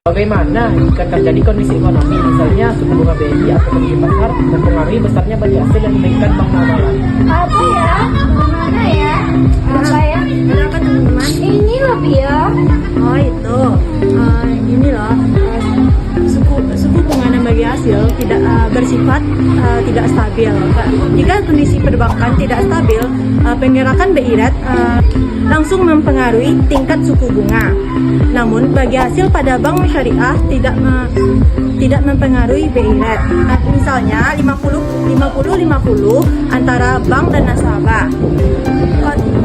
Bagaimana jika terjadi kondisi ekonomi, misalnya suku bunga BI atau kondisi pasar mempengaruhi besarnya bagi hasil yang diberikan bank muamalat? Apa ya? Mana ya? Apa ya? Berapa teman-teman? Ini loh Pia. Oh itu, ini loh suku bunga dan bagi hasil tidak bersifat tidak stabil. Jika kondisi perbankan tidak stabil, penggerakan BI rate langsung mempengaruhi tingkat suku bunga. Namun bagi hasil pada bank syariah tidak mempengaruhi BI rate. Misalnya 50-50 antara bank dan nasabah.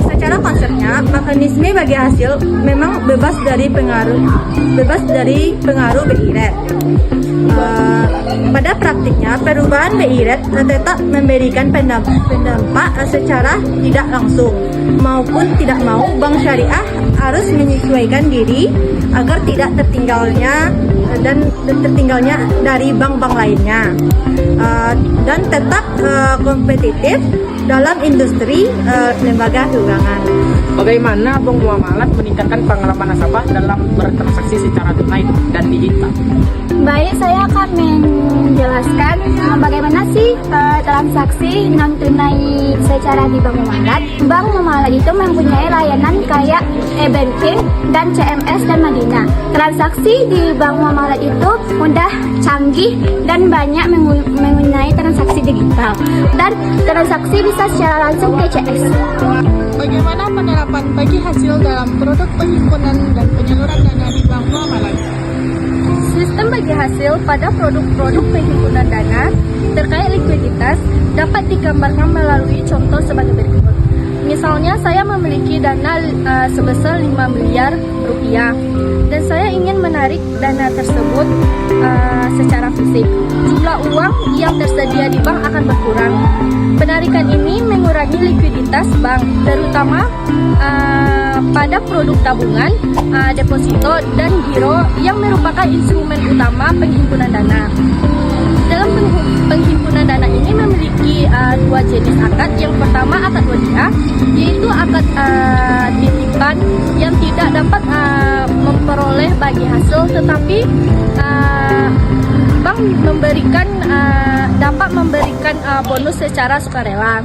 Secara konsepnya, mekanisme bagi hasil memang bebas dari pengaruh BI rate. Pada praktiknya, perubahan BI rate tetap memberikan pendampak secara tidak langsung maupun tidak mau. Bank syariah harus menyesuaikan diri agar tidak tertinggalnya dari bank-bank lainnya dan tetap kompetitif dalam industri lembaga keuangan. Bagaimana bank muamalat meningkatkan pengalaman nasabah dalam bertransaksi secara tunai dan digital? Baik, saya akan menjelaskan bagaimana sih transaksi non tunai secara di bank muamalat. Bank muamalat itu mempunyai layanan kayak e-banking dan CMS dan Madinah. Transaksi di bank muamalat itu mudah, canggih, dan banyak menggunakan transaksi digital. Dan transaksi bisa secara langsung ke CS. Bagaimana penerapan bagi hasil dalam produk penghimpunan dan penyaluran dana di bank muamalat? Sistem bagi hasil pada produk-produk penghimpunan dana terkait likuiditas dapat digambarkan melalui contoh sebagai berikut. Misalnya saya memiliki dana sebesar 5 miliar rupiah dan saya ingin menarik dana tersebut secara fisik. Jumlah uang yang tersedia di bank akan berkurang. Penarikan ini mengurangi likuiditas bank, terutama pada produk tabungan, deposito, dan giro yang merupakan instrumen utama penghimpunan dana. Dalam penghimpunan dana ini memiliki dua jenis akad. Yang pertama akad wadiah, yaitu akad titipan yang tidak dapat memperoleh bagi hasil, tetapi bank dapat memberikan bonus secara sukarela.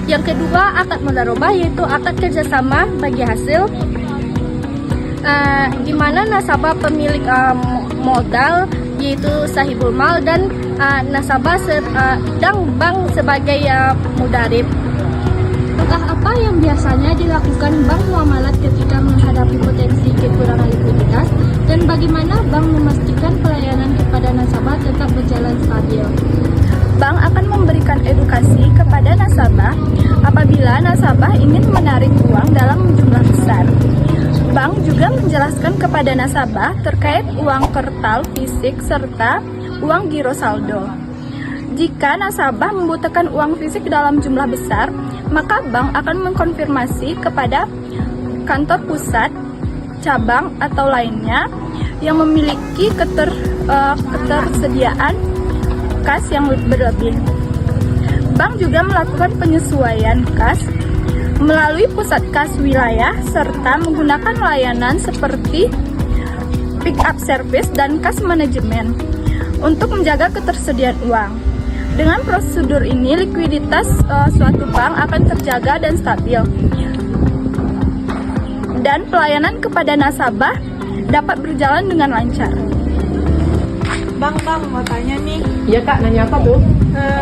Yang kedua akad mudharabah, yaitu akad kerjasama bagi hasil, di mana nasabah pemilik modal yaitu sahibul mal dan nasabah dan bank sebagai mudarib. Langkah apa yang biasanya dilakukan bank muamalat ketika menghadapi potensi kekurangan likuiditas dan bagaimana bank memastikan pelayanan kepada nasabah tetap berjalan stabil? Bank akan memberikan edukasi kepada nasabah apabila nasabah ingin menarik uang dalam jumlah besar. Bank juga menjelaskan kepada nasabah terkait uang kertal fisik serta uang giro saldo. Jika nasabah membutuhkan uang fisik dalam jumlah besar, maka bank akan mengkonfirmasi kepada kantor pusat, cabang, atau lainnya yang memiliki ketersediaan kas yang berlebih. Bank juga melakukan penyesuaian kas melalui pusat kas wilayah serta menggunakan layanan seperti pick up service dan kas manajemen untuk menjaga ketersediaan uang. Dengan prosedur ini, likuiditas suatu bank akan terjaga dan stabil, dan pelayanan kepada nasabah dapat berjalan dengan lancar. Bang, mau tanya nih, Iya kak, nanya apa tuh?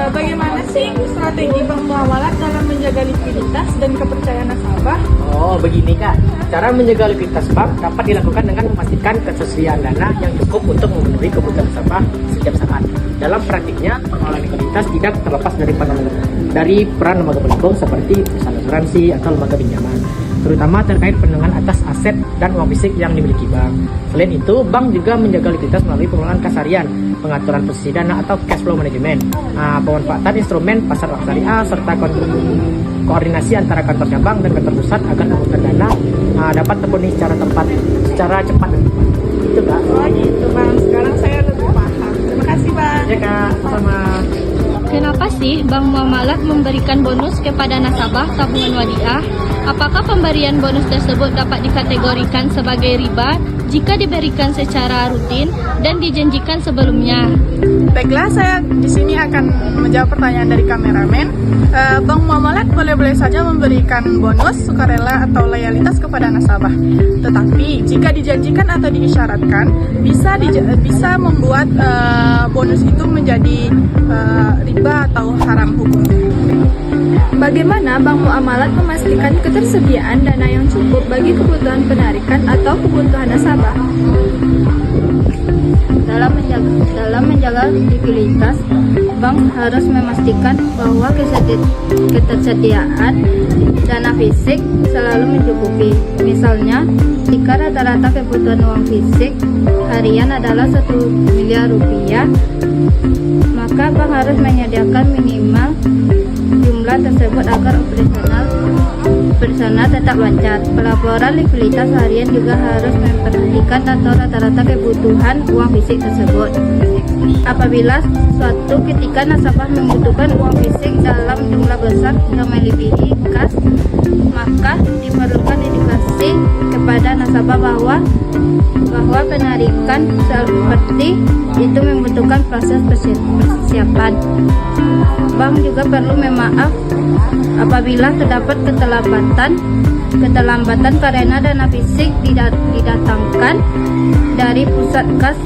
bagaimana sih strategi bank muamalat dalam menjaga likuiditas dan kepercayaan nasabah? Oh begini kak, cara menjaga likuiditas bank dapat dilakukan dengan memastikan ketersediaan dana yang cukup untuk memenuhi kebutuhan nasabah setiap saat. Dalam praktiknya, pengelolaan likuiditas tidak terlepas dari peran lembaga pelindung seperti perusahaan asuransi atau lembaga pinjaman, terutama terkait perlindungan atas aset dan uang fisik yang dimiliki bank. Selain itu, bank juga menjaga likuiditas melalui pengelolaan kas harian, pengaturan posisi dana atau cash flow management, pemanfaatan instrumen pasar uang syariah, serta koordinasi antara kantor cabang dan kantor pusat agar kebutuhan dana dapat terpenuhi secara cepat dan tepat. Itu kak. Oh gitu bang, sekarang saya lebih paham. Terima kasih bang. Ya kak, sama. Kenapa sih bank muamalat memberikan bonus kepada nasabah tabungan wadiah? Apakah pemberian bonus tersebut dapat dikategorikan sebagai riba jika diberikan secara rutin dan dijanjikan sebelumnya. Baiklah, saya di sini akan menjawab pertanyaan dari kameramen. Bank Muamalat boleh-boleh saja memberikan bonus, sukarela, atau loyalitas kepada nasabah. Tetapi jika dijanjikan atau diisyaratkan, bisa membuat bonus itu menjadi riba atau haram hukumnya. Bagaimana Bank Muamalat memastikan ketersediaan dana yang cukup bagi kebutuhan penarikan atau kebutuhan nasabah? Dalam menjaga likuiditas, bank harus memastikan bahwa ketersediaan dana fisik selalu mencukupi. Misalnya, jika rata-rata kebutuhan uang fisik harian adalah 1 miliar rupiah, maka bank harus menyediakan minimal jumlah tersebut agar operasional tetap lancar. Pelaporan likuiditas harian juga harus memperhatikan rata-rata kebutuhan uang fisik tersebut. Apabila suatu ketika nasabah membutuhkan uang fisik dalam jumlah besar yang melebihi kas, maka diperlukan edukasi kepada nasabah bahwa penarikan seperti itu membutuhkan proses persiapan. Bank juga perlu memaaf apabila terdapat keterlambatan karena dana fisik didatangkan dari pusat kas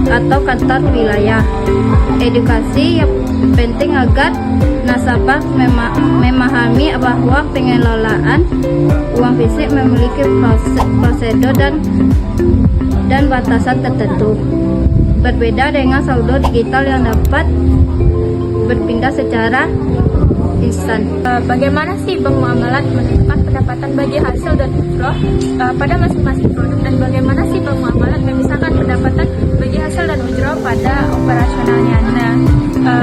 atau kantor wilayah. Edukasi yang penting agar nasabah memahami bahwa pengelolaan uang fisik memiliki prosedur dan batasan tertentu. Berbeda dengan saldo digital yang dapat berpindah secara instan. Bagaimana sih Bank Muamalat menentukan pendapatan bagi hasil dan ujroh pada masing-masing produk, dan bagaimana sih Bank Muamalat memisahkan pendapatan bagi hasil dan ujroh pada operasionalnya? Nah,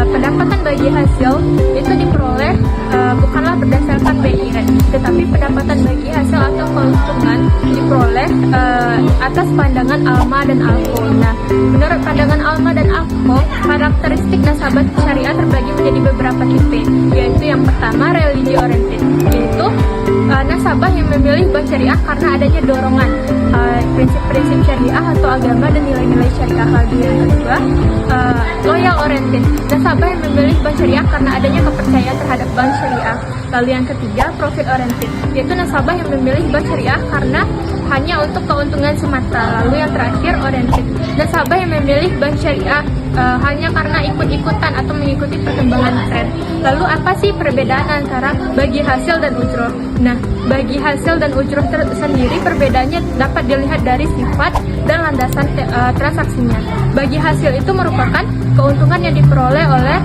pendapatan bagi hasil itu diperoleh bukanlah berdasarkan BI rate, tetapi pendapatan bagi hasil atau keuntungan diperoleh atas pandangan Alma dan Alko. Nah, menurut pandangan Alma dan Alko, karakteristik nasabah syariah terbagi menjadi beberapa tipe, yaitu yang pertama religi oriented, yaitu nasabah yang memilih bank syariah karena adanya dorongan prinsip-prinsip syariah atau agama dan nilai-nilai syariah. Lalu yang kedua, loyal oriented, nasabah yang memilih bank syariah karena adanya kepercayaan terhadap bank syariah. Lalu yang ketiga, profit oriented, yaitu nasabah yang memilih bank syariah karena hanya untuk keuntungan semata. Lalu yang terakhir, oriented, nasabah yang memilih bank syariah hanya karena ikut-ikutan atau mengikuti perkembangan tren. Lalu apa sih perbedaan antara bagi hasil dan ujroh? Nah, bagi hasil dan ujroh sendiri perbedaannya dapat dilihat dari sifat dan landasan transaksinya. Bagi hasil itu merupakan keuntungan yang diperoleh oleh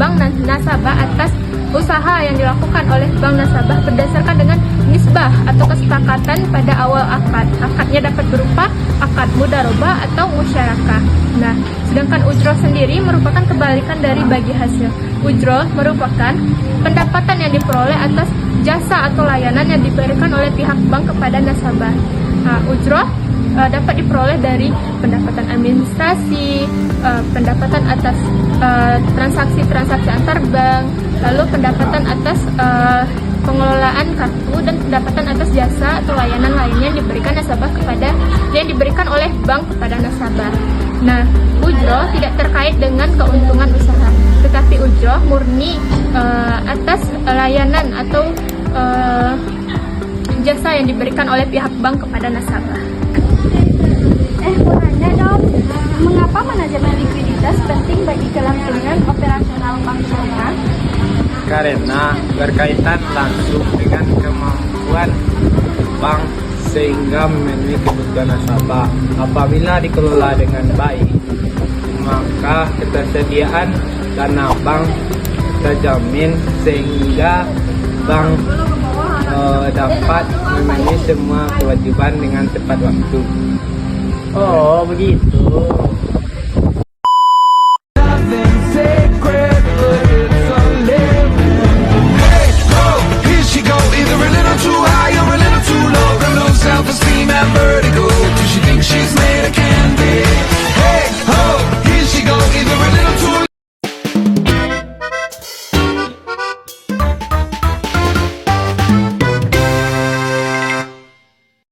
bank nasabah atas usaha yang dilakukan oleh bank nasabah berdasarkan dengan nisbah atau kesepakatan pada awal akad. Akadnya dapat berupa akad mudharabah atau musyarakah. Nah, sedangkan ujroh sendiri merupakan kebalikan dari bagi hasil. Ujroh merupakan pendapatan yang diperoleh atas jasa atau layanan yang diberikan oleh pihak bank kepada nasabah. Nah, ujroh dapat diperoleh dari pendapatan administrasi, pendapatan atas transaksi-transaksi antar bank, lalu pendapatan atas pengelolaan kartu, dan pendapatan atas jasa atau layanan lainnya yang diberikan oleh bank kepada nasabah. Nah, ujroh tidak terkait dengan keuntungan usaha, tetapi ujroh murni atas layanan atau jasa yang diberikan oleh pihak bank kepada nasabah. Mau nanya dong, mengapa manajemen likuiditas penting bagi kelangsungan operasional bank syariah? Karena berkaitan langsung dengan kemampuan bank sehingga memenuhi kebutuhan nasabah. Apabila dikelola dengan baik, maka ketersediaan dana bank terjamin sehingga bank dapat memenuhi semua kewajiban dengan tepat waktu. Oh, begitu.